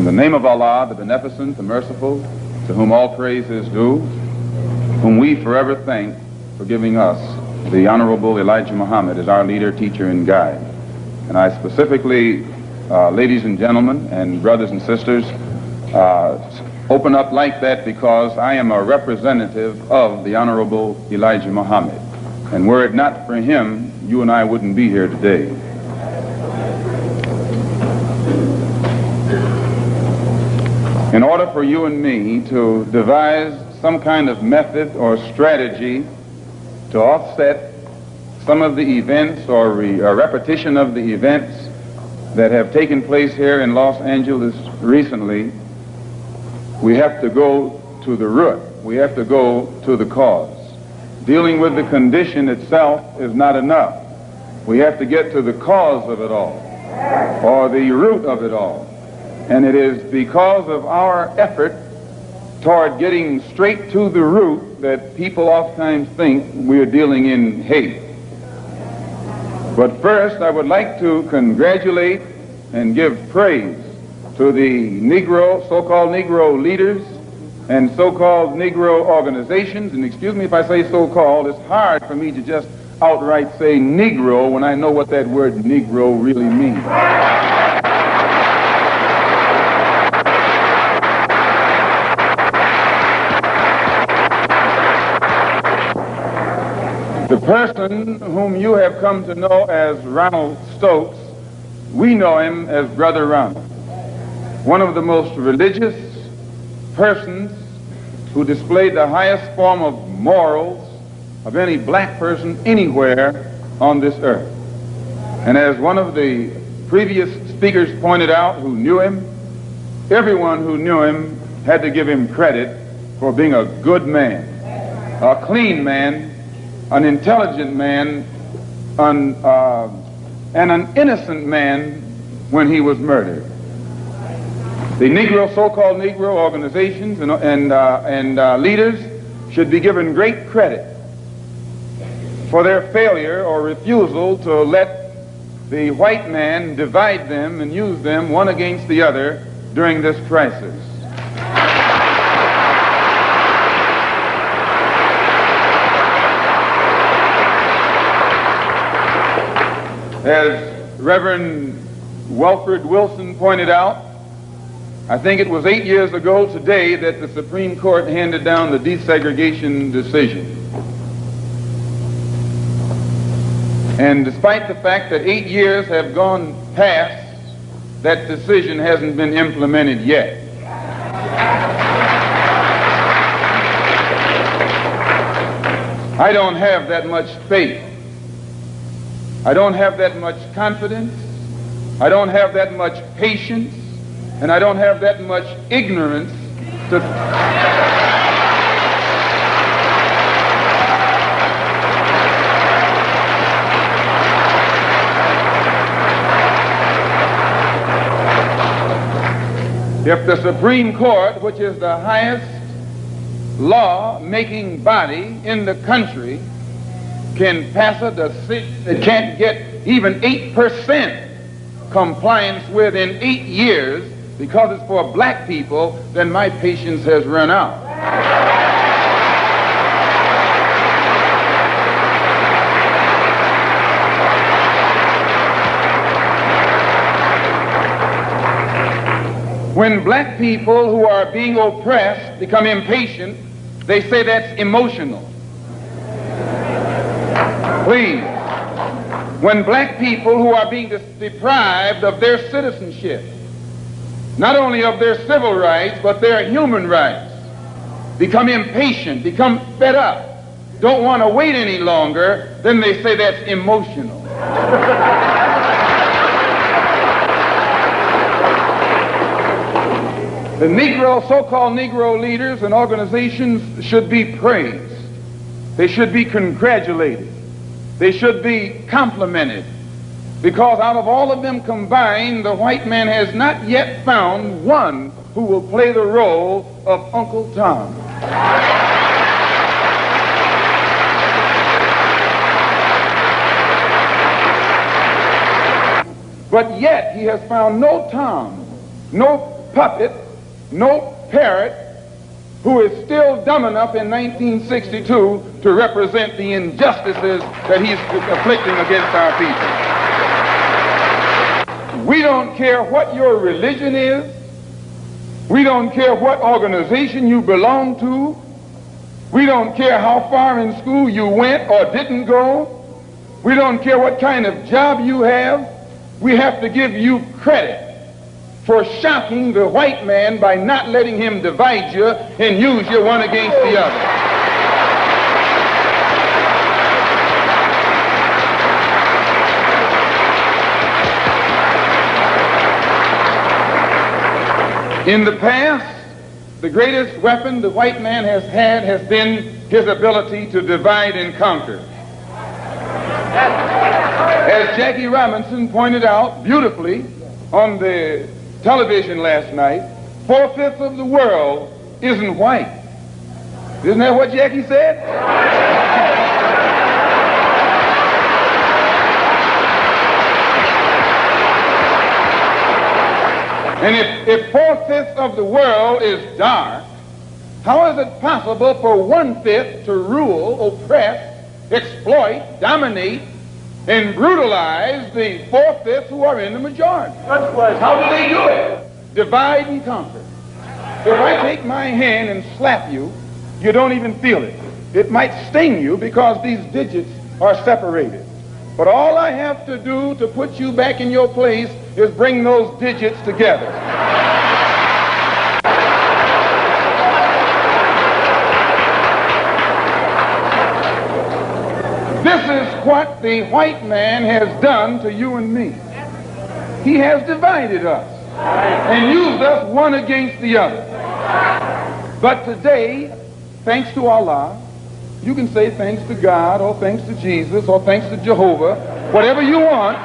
the name of Allah, the Beneficent, the Merciful, to whom all praise is due, whom we forever thank for giving us the Honorable Elijah Muhammad as our leader, teacher, and guide. And I specifically, ladies and gentlemen, and brothers and sisters, open up like that because I am a representative of the Honorable Elijah Muhammad. And were it not for him, you and I wouldn't be here today. In order for you and me to devise some kind of method or strategy to offset some of the events or repetition of the events that have taken place here in Los Angeles recently, we have to go to the root. We have to go to the cause. Dealing with the condition itself is not enough. We have to get to the cause of it all, or the root of it all. And it is because of our effort toward getting straight to the root that people oftentimes think we're dealing in hate. But first, I would like to congratulate and give praise to the Negro, so-called Negro leaders and so-called Negro organizations. And excuse me if I say so-called, it's hard for me to just outright say Negro when I know what that word Negro really means. The person whom you have come to know as Ronald Stokes, we know him as Brother Ronald. One of the most religious persons who displayed the highest form of morals of any black person anywhere on this earth. And as one of the previous speakers pointed out who knew him, everyone who knew him had to give him credit for being a good man, a clean man, an intelligent man, and an innocent man when he was murdered. The Negro, so-called Negro organizations and leaders should be given great credit for their failure or refusal to let the white man divide them and use them one against the other during this crisis. As Reverend Wilfred Wilson pointed out, I think it was 8 years ago today that the Supreme Court handed down the desegregation decision. And despite the fact that 8 years have gone past, that decision hasn't been implemented yet. I don't have that much faith. I don't have that much confidence. I don't have that much patience. And I don't have that much ignorance to... If the Supreme Court, which is the highest law-making body in the country, can pass a decision that can't get even 8% compliance within 8 years because it's for black people, then my patience has run out. When black people who are being oppressed become impatient, they say that's emotional. Please, when black people who are being deprived of their citizenship, not only of their civil rights, but their human rights, become impatient, become fed up, don't want to wait any longer, then they say that's emotional. The Negro, so-called Negro leaders and organizations should be praised. They should be congratulated. They should be complimented. Because out of all of them combined, the white man has not yet found one who will play the role of Uncle Tom. But yet he has found no Tom, no puppet, no parrot, who is still dumb enough in 1962 to represent the injustices that he's afflicting against our people. We don't care what your religion is. We don't care what organization you belong to. We don't care how far in school you went or didn't go. We don't care what kind of job you have. We have to give you credit for shocking the white man by not letting him divide you and use you one against the other. In the past, the greatest weapon the white man has had has been his ability to divide and conquer. As Jackie Robinson pointed out beautifully on the television last night, 4/5 of the world isn't white. Isn't that what Jackie said? And if 4/5 of the world is dark, how is it possible for 1/5 to rule, oppress, exploit, dominate, and brutalize the 4/5 who are in the majority? How do they do it? Divide and conquer. If I take my hand and slap you, you don't even feel it. It might sting you because these digits are separated. But all I have to do to put you back in your place is bring those digits together. This is what the white man has done to you and me. He has divided us and used us one against the other. But today, thanks to Allah, you can say thanks to God or thanks to Jesus or thanks to Jehovah, whatever you want.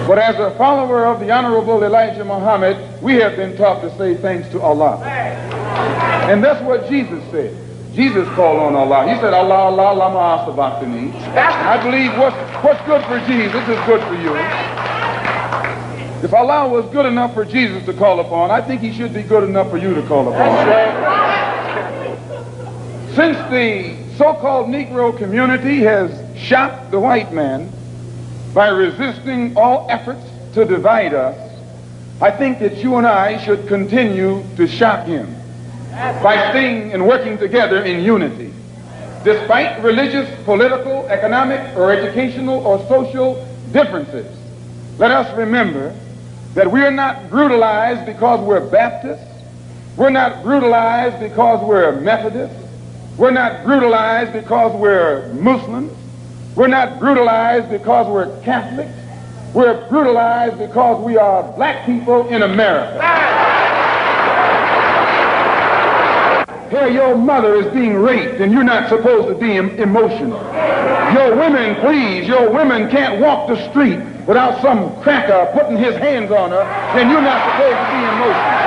But as a follower of the Honorable Elijah Muhammad, we have been taught to say thanks to Allah. And that's what Jesus said. Jesus called on Allah. He said, Allah, Allah, lama asabachthani. I believe what's good for Jesus is good for you. If Allah was good enough for Jesus to call upon, I think he should be good enough for you to call upon. Since the so-called Negro community has shocked the white man by resisting all efforts to divide us, I think that you and I should continue to shock him by staying and working together in unity. Despite religious, political, economic, or educational or social differences, let us remember that we are not brutalized because we're Baptists. We're not brutalized because we're Methodists. We're not brutalized because we're Muslims. We're not brutalized because we're Catholics. We're brutalized because we are black people in America. Here your mother is being raped and you're not supposed to be emotional. Your women, please, your women can't walk the street without some cracker putting his hands on her, then you're not supposed to be emotional.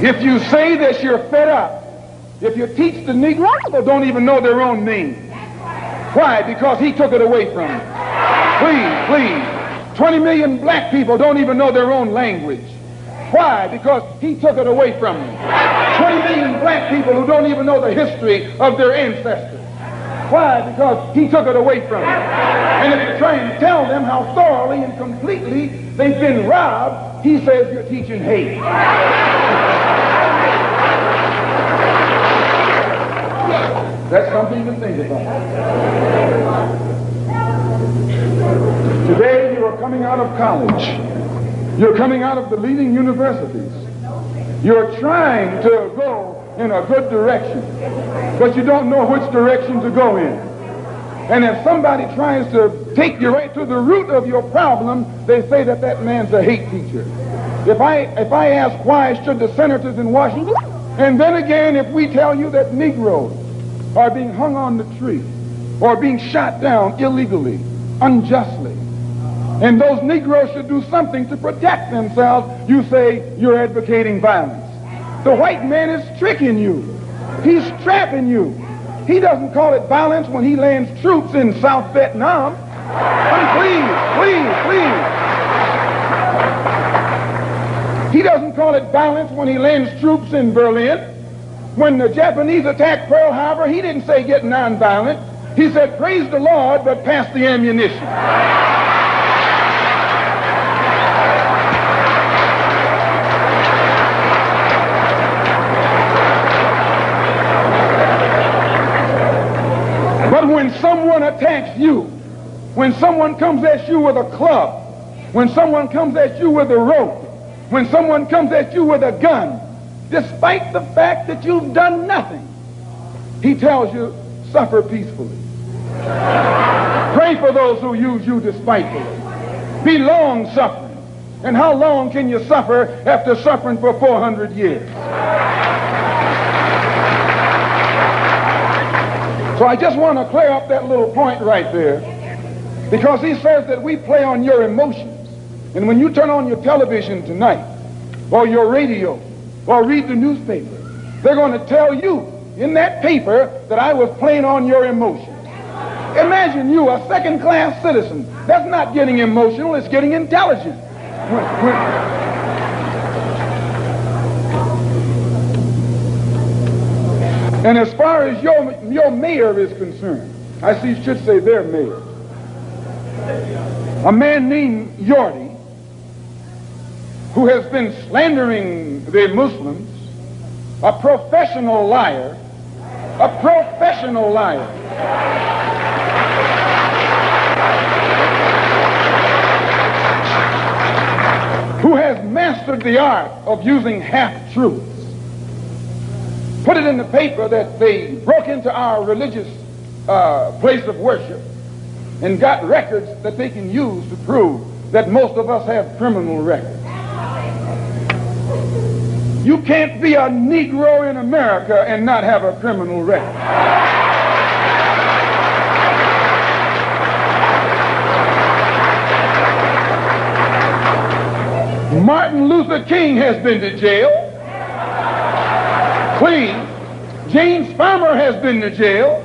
If you say that you're fed up, if you teach the Negro, people don't even know their own name. Why? Because he took it away from them. Please. 20 million black people don't even know their own language. Why? Because he took it away from them. 20 million black people who don't even know the history of their ancestors. Why? Because he took it away from them. And if you try and tell them how thoroughly and completely they've been robbed, he says you're teaching hate. That's something to think about. Today you are coming out of college. You're coming out of the leading universities. You're trying to go in a good direction, but you don't know which direction to go in. And if somebody tries to take you right to the root of your problem, they say that that man's a hate teacher. If I ask why should the senators in Washington, and then again if we tell you that Negroes are being hung on the tree or being shot down illegally, unjustly, And those Negroes should do something to protect themselves. You say you're advocating violence. The white man is tricking you. He's trapping you. He doesn't call it violence when he lands troops in South Vietnam. Please. He doesn't call it violence when he lands troops in Berlin. When the Japanese attacked Pearl Harbor, he didn't say get nonviolent. He said, praise the Lord, but pass the ammunition. But when someone attacks you, when someone comes at you with a club, when someone comes at you with a rope, when someone comes at you with a gun, despite the fact that you've done nothing, he tells you, suffer peacefully. Pray for those who use you despitefully. Be long-suffering. And how long can you suffer after suffering for 400 years? So I just want to clear up that little point right there, because he says that we play on your emotions. And when you turn on your television tonight, or your radio, or read the newspaper, they're going to tell you in that paper that I was playing on your emotions. Imagine you, a second-class citizen. That's not getting emotional, it's getting intelligent. And as far as your mayor is concerned, I should say their mayor, a man named Yorty, who has been slandering the Muslims, a professional liar, who has mastered the art of using half-truths. Put it in the paper that they broke into our religious place of worship and got records that they can use to prove that most of us have criminal records. You can't be a Negro in America and not have a criminal record. Martin Luther King has been to jail. Clean. James Farmer has been to jail.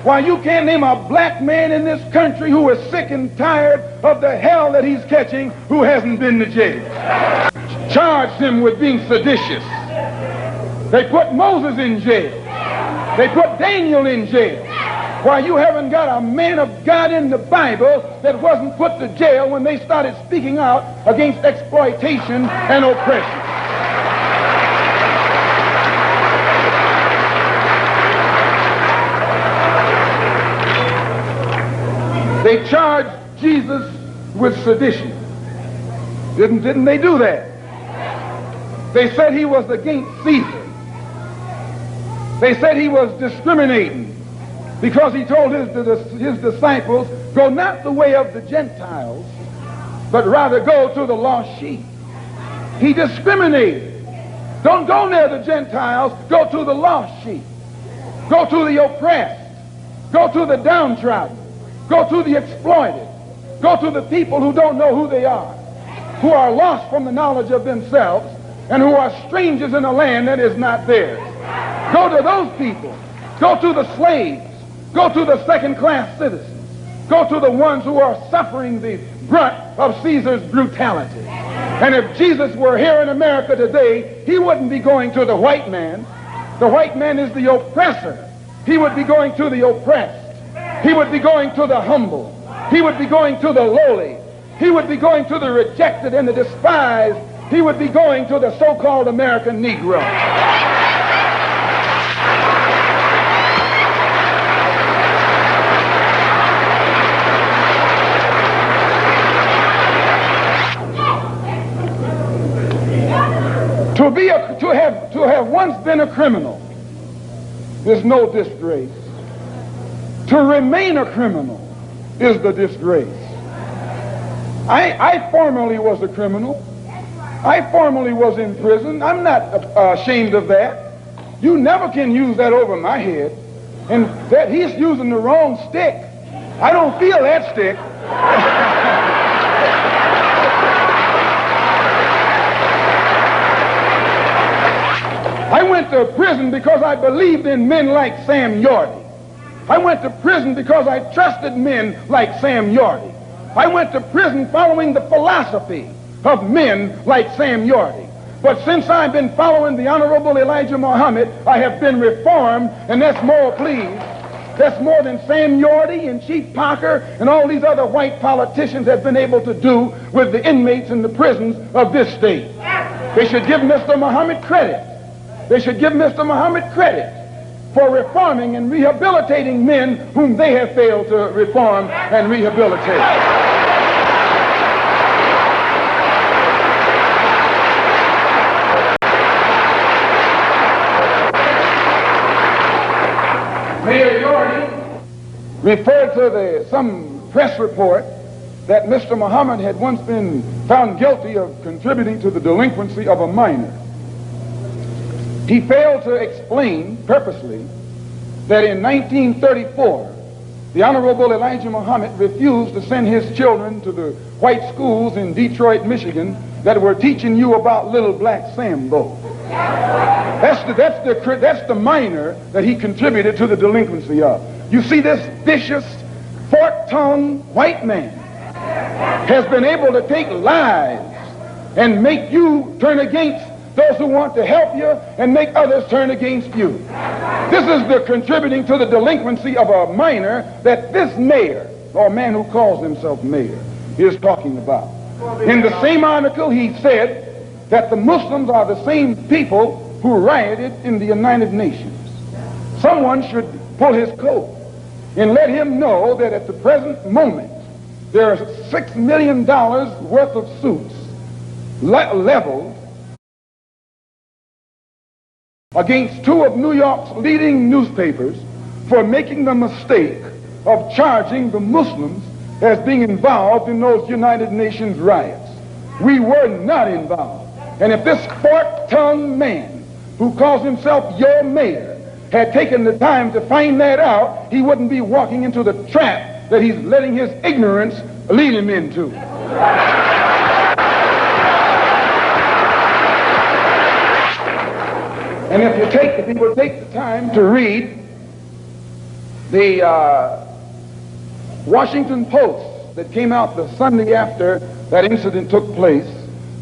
Why, you can't name a black man in this country who is sick and tired of the hell that he's catching who hasn't been to jail. Charged him with being seditious. They put Moses in jail. They put Daniel in jail. Why, you haven't got a man of God in the Bible that wasn't put to jail when they started speaking out against exploitation and oppression. They charged Jesus with sedition. Didn't they do that? They said he was against Caesar. They said he was discriminating because he told his disciples, go not the way of the Gentiles, but rather go to the lost sheep. He discriminated. Don't go near the Gentiles, go to the lost sheep. Go to the oppressed. Go to the downtrodden. Go to the exploited. Go to the people who don't know who they are, who are lost from the knowledge of themselves, and who are strangers in a land that is not theirs. Go to those people. Go to the slaves. Go to the second-class citizens. Go to the ones who are suffering the brunt of Caesar's brutality. And if Jesus were here in America today, he wouldn't be going to the white man. The white man is the oppressor. He would be going to the oppressed. He would be going to the humble. He would be going to the lowly. He would be going to the rejected and the despised. He would be going to the so-called American Negro. To have once been a criminal is no disgrace. To remain a criminal is the disgrace. I formerly was a criminal. I formerly was in prison. I'm not ashamed of that. You never can use that over my head. And that he's using the wrong stick. I don't feel that stick. to prison because I believed in men like Sam Yorty. I went to prison because I trusted men like Sam Yorty. I went to prison following the philosophy of men like Sam Yorty. But since I've been following the Honorable Elijah Muhammad, I have been reformed, and that's more, please. That's more than Sam Yorty and Chief Parker and all these other white politicians have been able to do with the inmates in the prisons of this state. They should give Mr. Muhammad credit. They should give Mr. Muhammad credit for reforming and rehabilitating men whom they have failed to reform and rehabilitate. Mayor Yorty referred to some press report that Mr. Muhammad had once been found guilty of contributing to the delinquency of a minor. He failed to explain purposely that in 1934, the Honorable Elijah Muhammad refused to send his children to the white schools in Detroit, Michigan that were teaching you about little black Sambo. That's the minor that he contributed to the delinquency of. You see, this vicious, fork-tongued white man has been able to take lies and make you turn against those who want to help you and make others turn against you. This is the contributing to the delinquency of a minor that this mayor, or man who calls himself mayor, is talking about. In the same article, he said that the Muslims are the same people who rioted in the United Nations. Someone should pull his coat and let him know that at the present moment, there are $6 million worth of suits leveled against two of New York's leading newspapers for making the mistake of charging the Muslims as being involved in those United Nations riots. We were not involved. And if this fork-tongued man who calls himself your mayor had taken the time to find that out, he wouldn't be walking into the trap that he's letting his ignorance lead him into. And if he will take the time to read the Washington Post that came out the Sunday after that incident took place,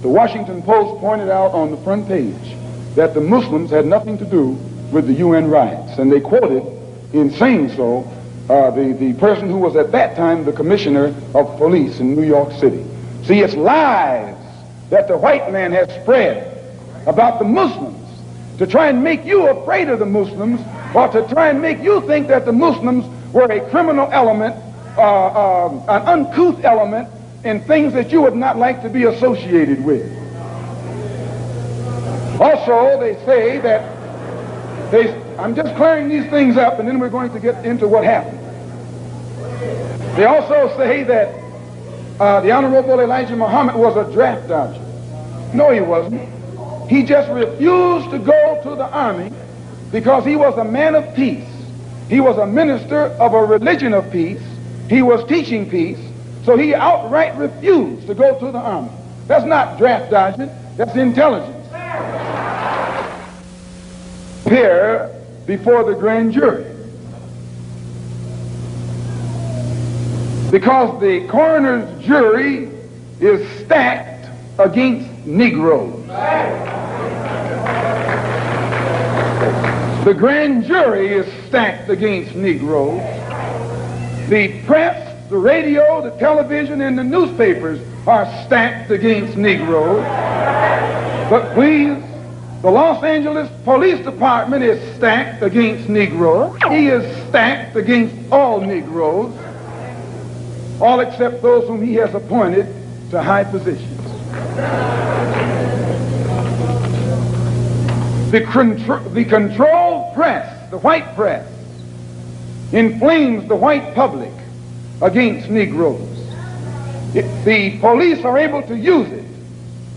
the Washington Post pointed out on the front page that the Muslims had nothing to do with the UN riots. And they quoted, in saying so, the person who was at that time the commissioner of police in New York City. See, it's lies that the white man has spread about the Muslims to try and make you afraid of the Muslims, or to try and make you think that the Muslims were a criminal element, an uncouth element, in things that you would not like to be associated with. Also, they say that I'm just clearing these things up, and then we're going to get into what happened. They also say that the Honorable Elijah Muhammad was a draft dodger. No, he wasn't. He just refused to go to the army because he was a man of peace. He was a minister of a religion of peace. He was teaching peace. So he outright refused to go to the army. That's not draft dodging. That's intelligence. Here before the grand jury, because the coroner's jury is stacked against Negroes. The grand jury is stacked against Negroes. The press, the radio, the television, and the newspapers are stacked against Negroes. But please, the Los Angeles Police Department is stacked against Negroes. He is stacked against all Negroes, all except those whom he has appointed to high positions. The controlled press, the white press, inflames the white public against Negroes. The police are able to use it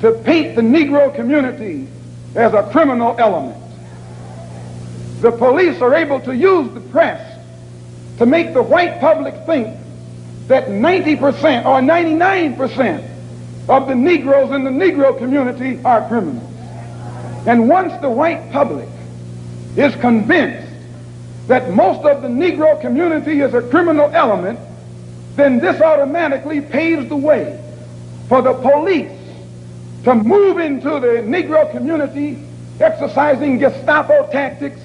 to paint the Negro community as a criminal element. The police are able to use the press to make the white public think that 90% or 99% of the Negroes in the Negro community are criminals. And once the white public is convinced that most of the Negro community is a criminal element, then this automatically paves the way for the police to move into the Negro community, exercising Gestapo tactics,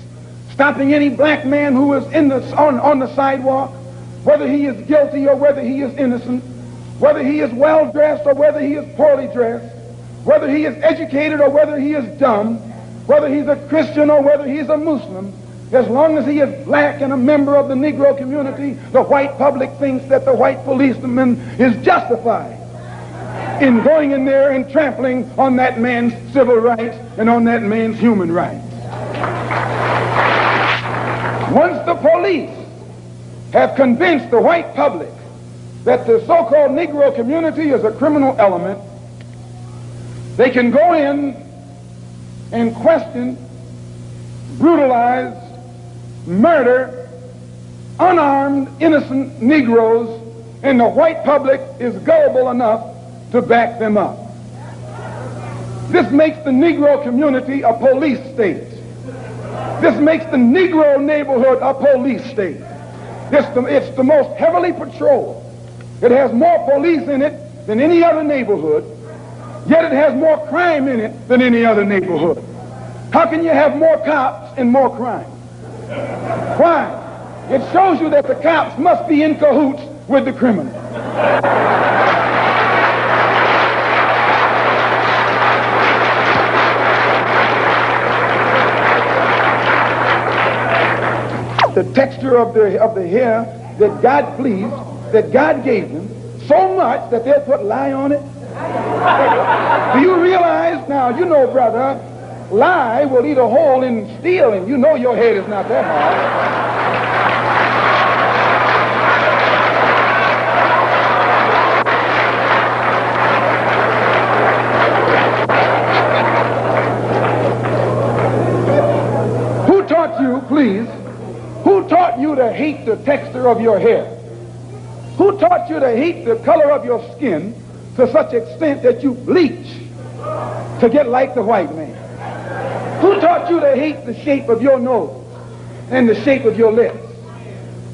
stopping any black man who is on the sidewalk, whether he is guilty or whether he is innocent, whether he is well-dressed or whether he is poorly dressed, whether he is educated or whether he is dumb, whether he's a Christian or whether he's a Muslim. As long as he is black and a member of the Negro community, the white public thinks that the white policeman is justified in going in there and trampling on that man's civil rights and on that man's human rights. Once the police have convinced the white public that the so-called Negro community is a criminal element, they can go in and question, brutalize, murder unarmed, innocent Negroes, and the white public is gullible enough to back them up. This makes the Negro community a police state. This makes the Negro neighborhood a police state. It's the most heavily patrolled. It has more police in it than any other neighborhood, yet it has more crime in it than any other neighborhood. How can you have more cops and more crime? Why? It shows you that the cops must be in cahoots with the criminal. The texture of the hair that God pleased, that God gave them, so much that they'll put lye on it. Do you realize now, you know, brother, lye will eat a hole in steel, and you know your head is not that hard. Who taught you, please, who taught you to hate the texture of your hair? Who taught you to hate the color of your skin to such extent that you bleach to get like the white man? Who taught you to hate the shape of your nose and the shape of your lips?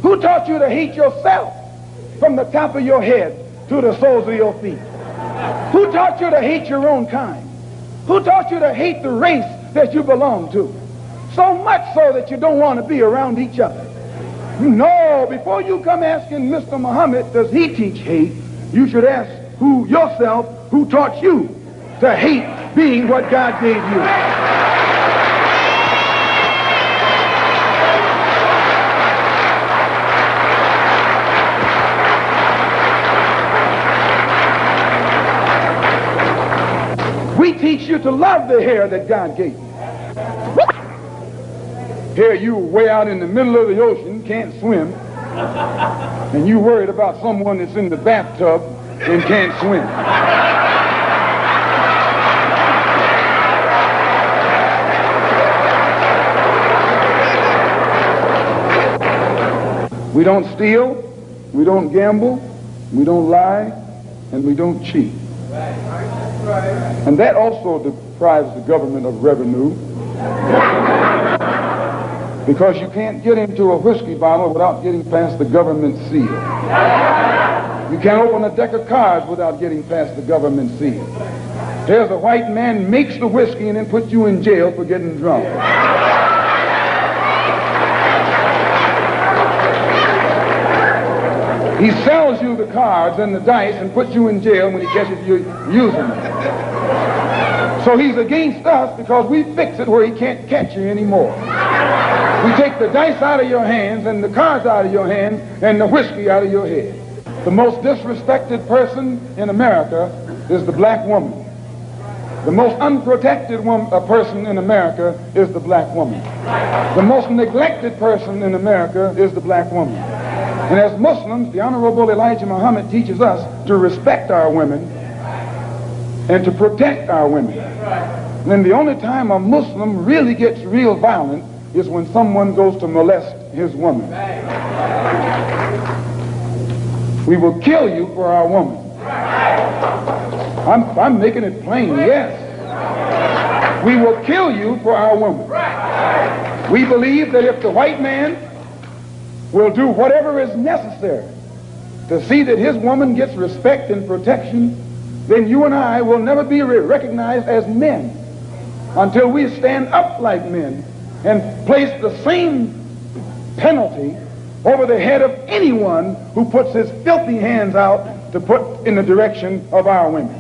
Who taught you to hate yourself from the top of your head to the soles of your feet? Who taught you to hate your own kind? Who taught you to hate the race that you belong to? So much so that you don't want to be around each other. No, before you come asking Mr. Muhammad, does he teach hate, you should ask yourself, who taught you to hate being what God gave you? We teach you to love the hair that God gave you. Here you way out in the middle of the ocean, can't swim, and you worried about someone that's in the bathtub and can't swim. We don't steal, we don't gamble, we don't lie, and we don't cheat. And that also deprives the government of revenue, because you can't get into a whiskey bottle without getting past the government seal. You can't open a deck of cards without getting past the government seal. There's a white man makes the whiskey and then puts you in jail for getting drunk. He sells you the cards and the dice and puts you in jail when he catches you using them. So he's against us because we fix it where he can't catch you anymore. We take the dice out of your hands and the cards out of your hands and the whiskey out of your head. The most disrespected person in America is the black woman. The most unprotected person in America is the black woman. The most neglected person in America is the black woman. And as Muslims, the Honorable Elijah Muhammad teaches us to respect our women and to protect our women. And then the only time a Muslim really gets real violent is when someone goes to molest his woman. We will kill you for our woman. I'm making it plain, yes. We will kill you for our woman. We believe that if the white man will do whatever is necessary to see that his woman gets respect and protection, then you and I will never be recognized as men until we stand up like men and place the same penalty over the head of anyone who puts his filthy hands out to put in the direction of our women.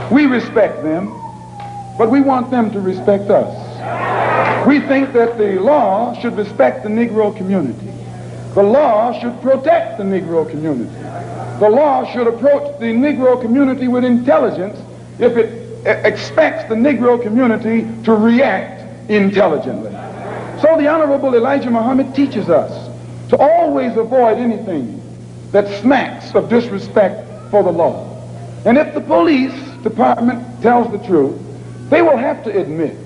We respect them, but we want them to respect us. We think that the law should respect the Negro community. The law should protect the Negro community. The law should approach the Negro community with intelligence if it expects the Negro community to react intelligently. So the Honorable Elijah Muhammad teaches us to always avoid anything that smacks of disrespect for the law. And if the police department tells the truth, they will have to admit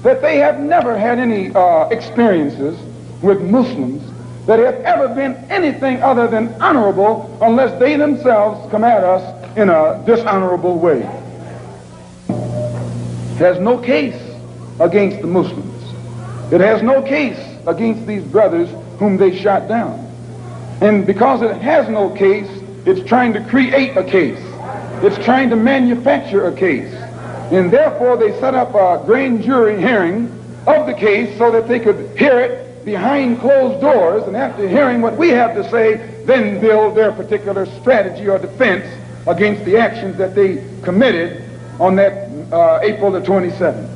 that they have never had any experiences with Muslims that have ever been anything other than honorable unless they themselves come at us in a dishonorable way. It has no case against the Muslims. It has no case against these brothers whom they shot down. And because it has no case, it's trying to create a case. It's trying to manufacture a case. And therefore they set up a grand jury hearing of the case so that they could hear it behind closed doors, and after hearing what we have to say, then build their particular strategy or defense against the actions that they committed on that April the 27th.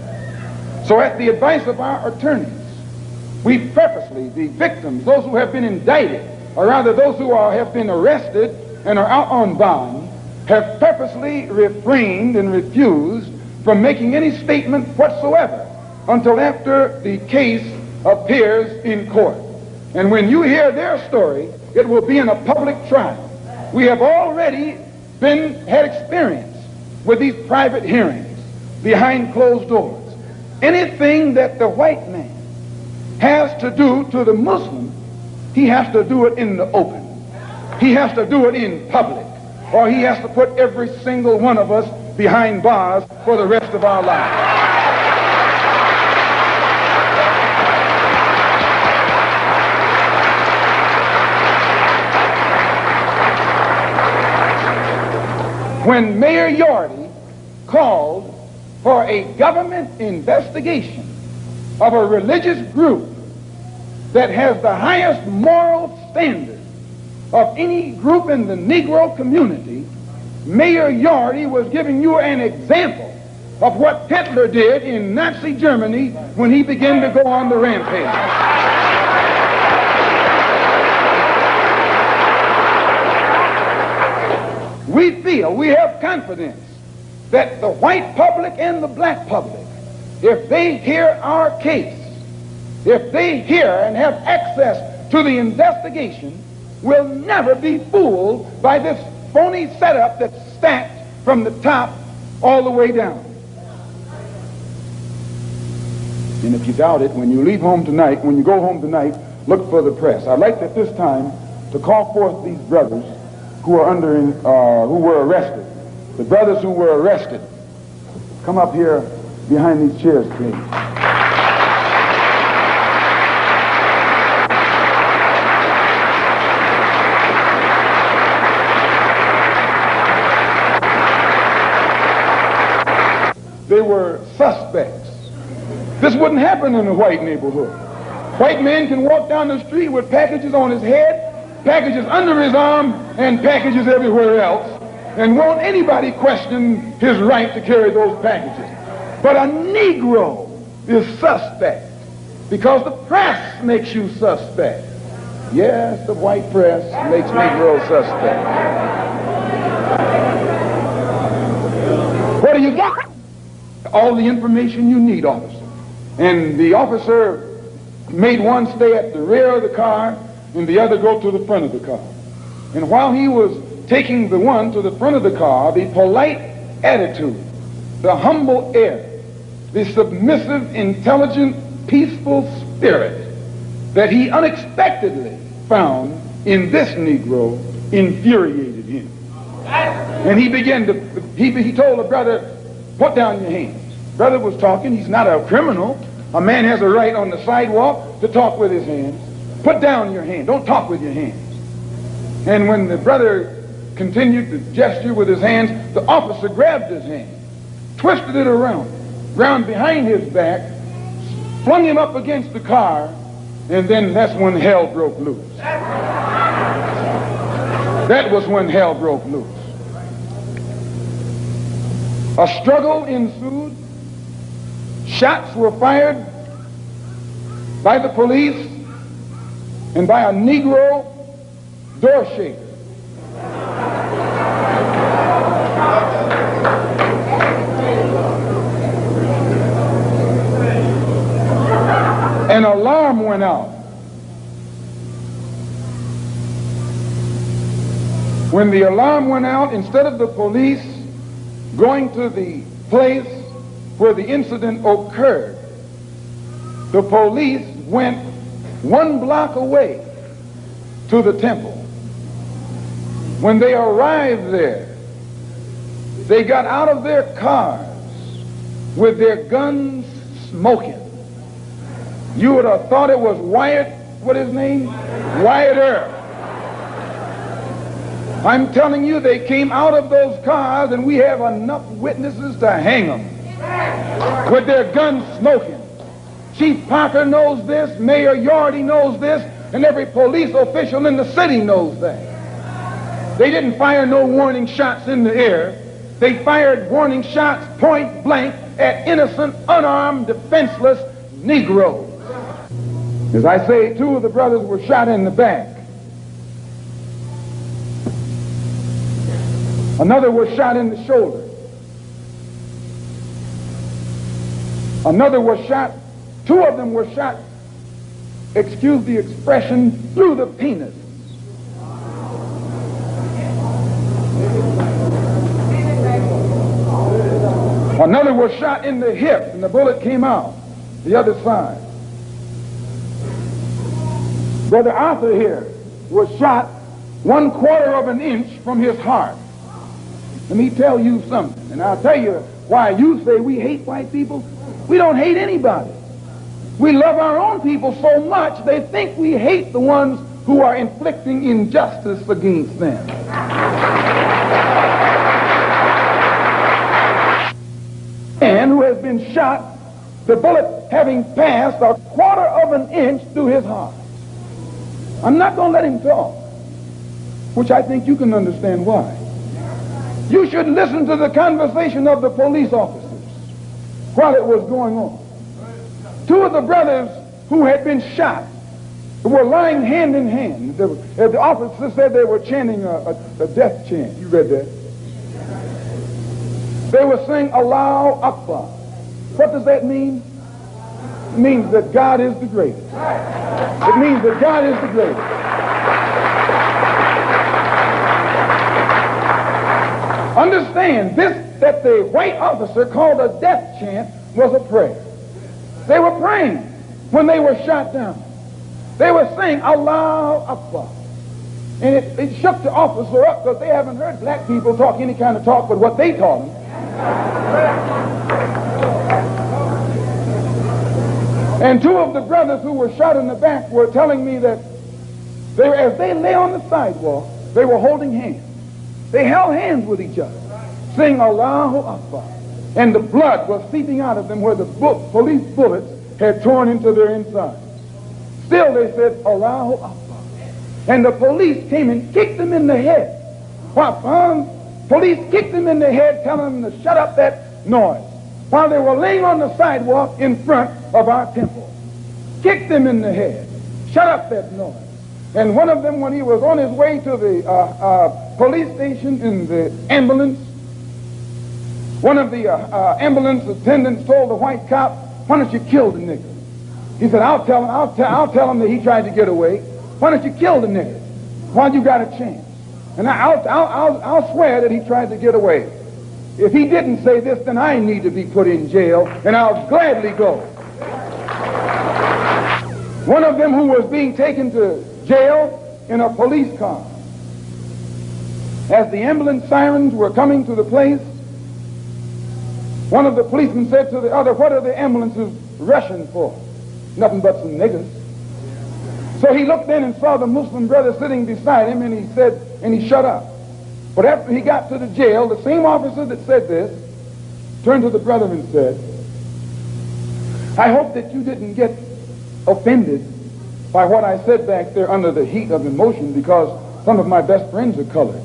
So at the advice of our attorneys, we purposely, the victims, those who have been indicted, or rather those who have been arrested and are out on bond, have purposely refrained and refused from making any statement whatsoever until after the case appears in court. And when you hear their story, it will be in a public trial. We have already had experience with these private hearings behind closed doors. Anything that the white man has to do to the Muslim, he has to do it in the open. He has to do it in public, or he has to put every single one of us behind bars for the rest of our lives. When Mayor Yorty called for a government investigation of a religious group that has the highest moral standard of any group in the Negro community, Mayor Yorty was giving you an example of what Hitler did in Nazi Germany when he began to go on the rampage. We have confidence that the white public and the black public, if they hear our case, if they hear and have access to the investigation, will never be fooled by this phony setup that's stacked from the top all the way down. And if you doubt it, when you leave home tonight, when you go home tonight, look for the press. I'd like at this time to call forth these brothers who are who were arrested. The brothers who were arrested, come up here behind these chairs, please. They were suspects. This wouldn't happen in a white neighborhood. White man can walk down the street with packages on his head, packages under his arm, and packages everywhere else, and won't anybody question his right to carry those packages. But a Negro is suspect because the press makes you suspect. Yes, the white press makes Negroes suspect. What do you got? All the information you need, officer. And the officer made one stay at the rear of the car and the other go to the front of the car. And while he was taking the one to the front of the car, the polite attitude, the humble air, the submissive, intelligent, peaceful spirit that he unexpectedly found in this Negro infuriated him. And he began to, he told the brother, put down your hands. Brother was talking, he's not a criminal. A man has a right on the sidewalk to talk with his hands. Put down your hand, don't talk with your hands. And when the brother continued to gesture with his hands, the officer grabbed his hand, twisted it around behind his back, flung him up against the car, and then that's when hell broke loose. That was when hell broke loose. A struggle ensued. Shots were fired by the police and by a Negro door shaker. An alarm went out. When the alarm went out, instead of the police going to the place where the incident occurred, the police went 1 block away to the temple. When they arrived there, they got out of their cars with their guns smoking. You would have thought it was Wyatt, what his name? Wyatt Earp. I'm telling you, they came out of those cars, and we have enough witnesses to hang them with their guns smoking. Chief Parker knows this, Mayor Yorty knows this, and every police official in the city knows that. They didn't fire no warning shots in the air. They fired warning shots point blank at innocent, unarmed, defenseless Negroes. As I say, 2 of the brothers were shot in the back. Another was shot in the shoulder. Another was shot, 2 of them were shot, excuse the expression, through the penis. Another was shot in the hip, and the bullet came out the other side. Brother Arthur here was shot 1/4 of an inch from his heart. Let me tell you something, and I'll tell you why you say we hate white people. We don't hate anybody. We love our own people so much they think we hate the ones who are inflicting injustice against them. Man who has been shot, the bullet having passed 1/4 of an inch through his heart. I'm not going to let him talk, which I think you can understand why. You should listen to the conversation of the police officers while it was going on. 2 of the brothers who had been shot were lying hand in hand. The officer said they were chanting a death chant. You read that? They were saying, Allahu Akbar. What does that mean? It means that God is the greatest. It means that God is the greatest. Understand, this that the white officer called a death chant was a prayer. They were praying when they were shot down. They were saying, Allahu Akbar. And it shook the officer up because they haven't heard black people talk any kind of talk but what they taught them. And 2 of the brothers who were shot in the back were telling me that as they lay on the sidewalk, they were holding hands. They held hands with each other, saying Allahu Akbar. And the blood was seeping out of them where the police bullets had torn into their insides. Still they said Allahu Akbar. And the police came and kicked them in the head. Police kicked them in the head, telling them to shut up that noise, while they were laying on the sidewalk in front of our temple. Kicked them in the head. Shut up that noise. And one of them, when he was on his way to the police station in the ambulance, one of the ambulance attendants told the white cop, why don't you kill the nigger? He said, I'll tell him that he tried to get away. Why don't you kill the nigger while you got a chance? And I'll swear that he tried to get away. If he didn't say this, then I need to be put in jail, and I'll gladly go. One of them who was being taken to jail in a police car. As the ambulance sirens were coming to the place, one of the policemen said to the other, "What are the ambulances rushing for?" "Nothing but some niggers." So he looked in and saw the Muslim brother sitting beside him, and he said, and he shut up. But after he got to the jail, the same officer that said this turned to the brother and said, "I hope that you didn't get offended by what I said back there under the heat of emotion, because some of my best friends are colored."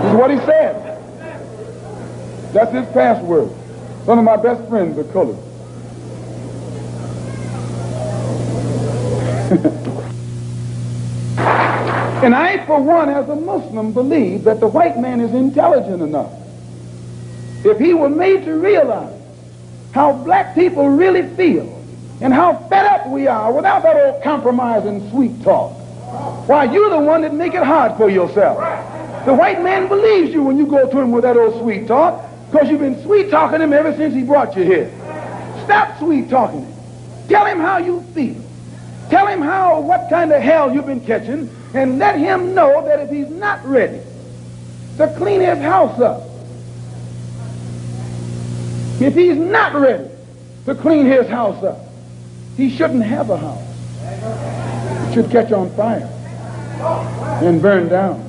This is what he said. That's his password. Some of my best friends are colored. And I, for one, as a Muslim, believe that the white man is intelligent enough. If he were made to realize how black people really feel and how fed up we are without that old compromise and sweet talk, why, you're the one that make it hard for yourself. The white man believes you when you go to him with that old sweet talk, because you've been sweet talking him ever since he brought you here. Stop sweet talking him. Tell him how you feel. Tell him what kind of hell you've been catching, and let him know that if he's not ready to clean his house up, if he's not ready to clean his house up, he shouldn't have a house. It should catch on fire and burn down.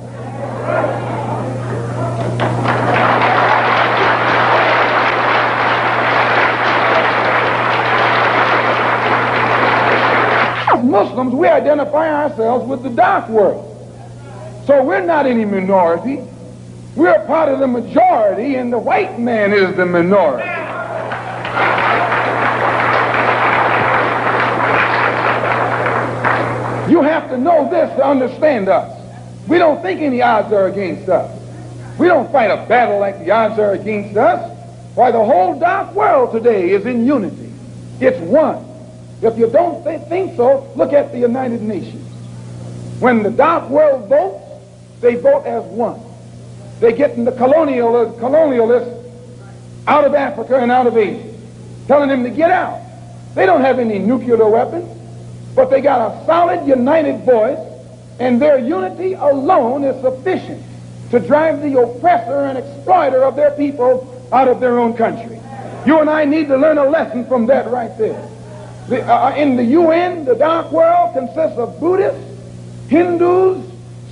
As Muslims, we identify ourselves with the dark world. So we're not any minority. We're part of the majority, and the white man is the minority. You have to know this to understand us. We don't think any odds are against us. We don't fight a battle like the odds are against us. Why, the whole dark world today is in unity. It's one. If you don't think so, look at the United Nations. When the dark world votes, they vote as one. They get the colonialists out of Africa and out of Asia, telling them to get out. They don't have any nuclear weapons, but they got a solid united voice, and their unity alone is sufficient to drive the oppressor and exploiter of their people out of their own country. You and I need to learn a lesson from that right there. In the UN, the dark world consists of Buddhists, Hindus,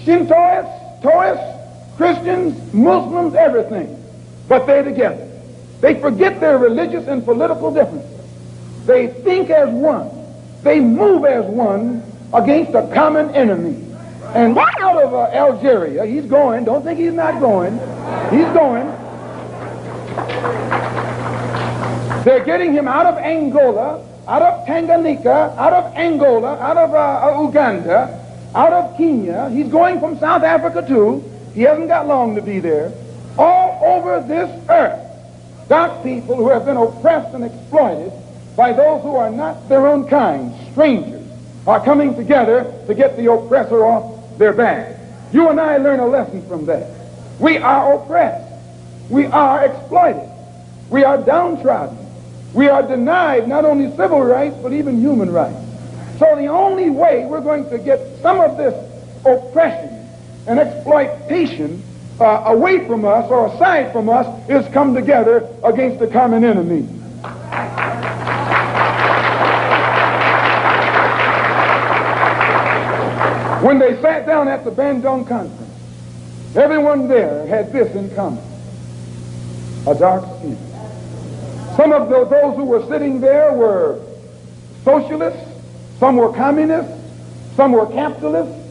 Shintoists, Taoists, Christians, Muslims, everything. But they're together. They forget their religious and political differences. They think as one. They move as one against a common enemy. And out of Algeria, he's going. Don't think he's not going. He's going. They're getting him out of Angola, out of Tanganyika, out of Angola, out of Uganda, out of Kenya. He's going from South Africa too. He hasn't got long to be there. All over this earth, dark people who have been oppressed and exploited by those who are not their own kind, strangers, are coming together to get the oppressor off their back. You and I learn a lesson from that. We are oppressed. We are exploited. We are downtrodden. We are denied not only civil rights, but even human rights. So the only way we're going to get some of this oppression and exploitation away from us or aside from us is come together against the common enemy. When they sat down at the Bandung conference, everyone there had this in common: a dark skin. Some of those who were sitting there were socialists, some were communists, some were capitalists,